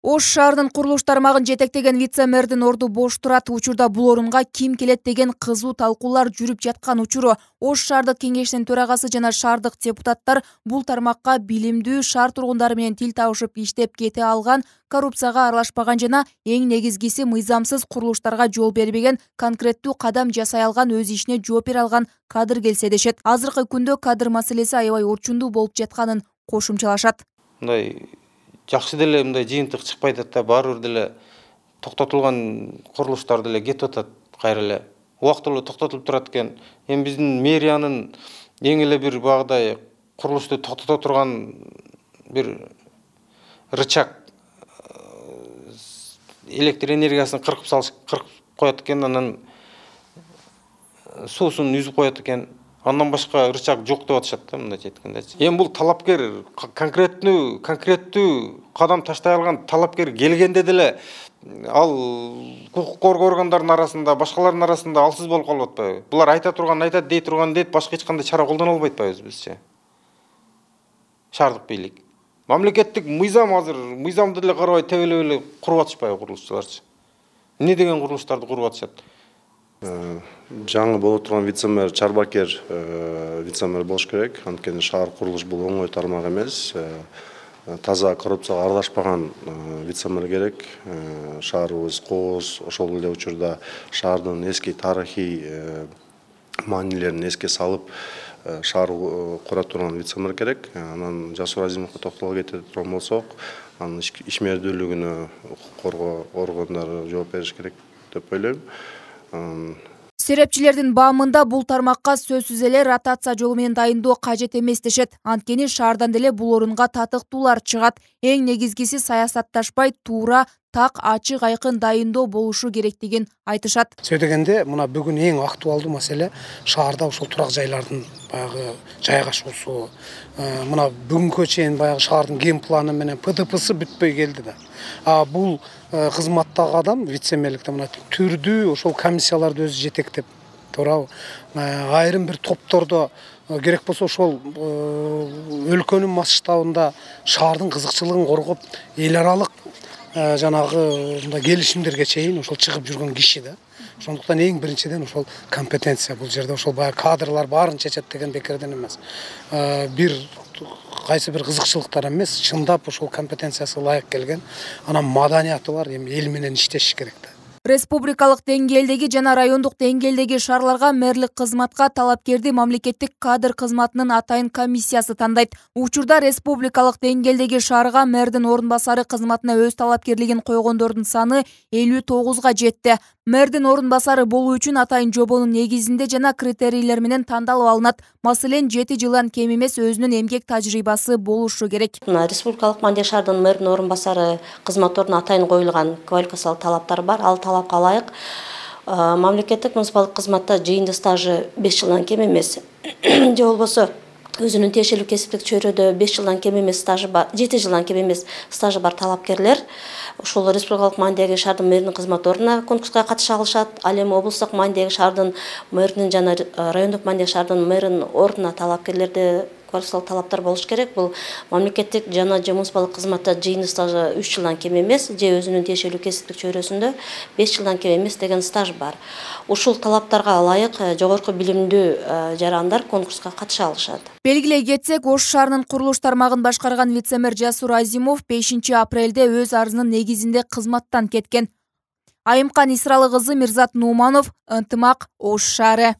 Ош шаарынын курулуш тармагын жетектеген вице-мэрдин орду бош турат. Учурда бул орунга ким келет деген кызуу талкуулар жүрүп жаткан учуру. Ош шаардык кеңешинин төрагасы жана шаардык депутаттар бул тармакка билимдүү шаар тургундары менен тил табышып иштеп кете алган, коррупцияга аралашпаган жана эң негизгиси мыйзамсыз курулуштарга жол бербеген, конкреттүү кадам жасай алган, өз ишине жооп бере алган кадыр келсе дешет. Азыркы күндө кадыр маселеси аябай орчундуу болуп жатканын кошумчалашат. Жакшы деле мындай жыйынтык чыкпай атат да, баары бир деле токтотулган курулуштар деле кетип атат, кайра эле убактылуу токтотулуп турат экен. Эми биздин мэриянын эң эле бир багыдай курулушту токтото турган бир рычаг электр энергиясын кыркып коет экен, анан суусун үзүп коет экен. Андан башка рычаг жок деп атышат да, мындайча айткандачы. Эми бул талапкер конкреттүү кадам таштай алган талапкер келгенде деле ал укук коргоо органдарынын арасында, башкалардын арасында алсыз болуп калып атпайбы? Булар айта турган айтат, дей турган дейт, башка эч кандай чара колдоно албай атпайбыз бизче? Шаардык бийлик. Мамлекеттик мыйзам азыр мыйзамды деле карабай тебелеп эле куруп атышпайбы курулушчуларчы? Эмне деген курулуштарды куруп атышат? Жаңы болуп турган вице-мэр Чарбакер вице-мэр болуш керек. Анткени шаар курулуш бул оңой тармак эмес. Таза коррупцияга аралашпаган вице-мэр керек. Шаарыбыз кооз, ошол эле учурда шаардын эски тарыхый маанилерин эске салып шаар кура турган вице-мэр керек. Анан Жасур Азимовго токтоло кете турган болсок, анын ишмердүүлүгүнө укук коргоо органдары жооп бериш керек деп ойлойм. Серепчилердин баамында бул тармакка сөзсүз эле ротация жолу менен дайындоо кажет эмес дешет. Анткени шаардан деле бул орунга татыктуулар чыгат. Эң негизгиси саясатташпай, туура, так, ачык, айкын дайындоо болушу керектигин айтышат. Сөйдөгөндө мына бүгүн эң актуалдуу маселе шаарда ушул турак жайлардын баягы жайгашуусу. Мына бүгүнкү чейин баягы шаардын ген планы менен ПДПсы бүтпөй келди да. Бул кызматтагы адам вице-мэрликте мына түрдүү ошол комиссияларды өзү жетектеп, туурабы? Айрым бир топтордо керек болсо ошол өлкөнүн масштабында шаардын кызыкчылыгын коргоп, эл аралык жанагы келишимдерге чейин ошол чыгып жүргөн киши да. Ошондуктан эң биринчиден ошол компетенция бул жерде, ошол баягы кадрлар баарын чечет деген бекерден эмес. Кайсы бир кызыкчылыктар эмес, чындап ошол компетенциясы ылайык келген, анан маданияты бар, эми эл менен иштеш керек да. Республикалык деңгээлдеги жана райондук деңгээлдеги шаарларга мэрлик кызматка талапкерди мамлекеттик кадр кызматынын атайын комиссиясы тандайт. Учурда республикалык деңгээлдеги шаарга мэрдин орун басары кызматына өз талапкерлигин койгондордун саны 59га жетти. Мэрдин орун басары болуу үчүн атайын жобонун негизинде жана критерийлер менен тандалып алынат. Маселен, 7 жылдан кем эмес өзүнүн эмгек тажрыйбасы болушу керек. Республикалык маңдайы шаардын мэрдин орун басары кызматтарына атайын коюлган квалификациялык талаптар бар. Ал талапка ылайык мамлекеттик муниципалдык кызматта жыйынтык стажы 5 жылдан кем эмес. Же болбосо өзүнүн тиешелүү кесиптик чөйрөдө 5 жылдан кем эмес стажы бар, 7 жылдан кем эмес стажы бар талапкерлер ушул республикалык маанидеги шаардын мэринин кызматтарына конкурска катыша алышат. Ал эми облустук маанидеги шаардын мэринин жана райондук маанидеги шаардын мэринин ордуна талапкерлерде квалификациялык талаптар болуш керек. Бул мамлекеттик жана муниципалдык кызматта жыйынтык стажы 3 жылдан кем эмес, же өзүнүн тиешелүү кесиптик чөйрөсүндө 5 жылдан кем эмес деген стаж бар. Ушул талаптарга ылайык жогорку билимдүү жарандар конкурска катыша алышат. Белгилей кетсек, Ош шаарынын курулуш тармагын башкарган вице-мэр Жасур Азимов 5 апрелде өз арызынын негизинде кызматтан кеткен. Айымкан Исралы кызы Мирзат Нуманов, Ынтымак, Ош шаары.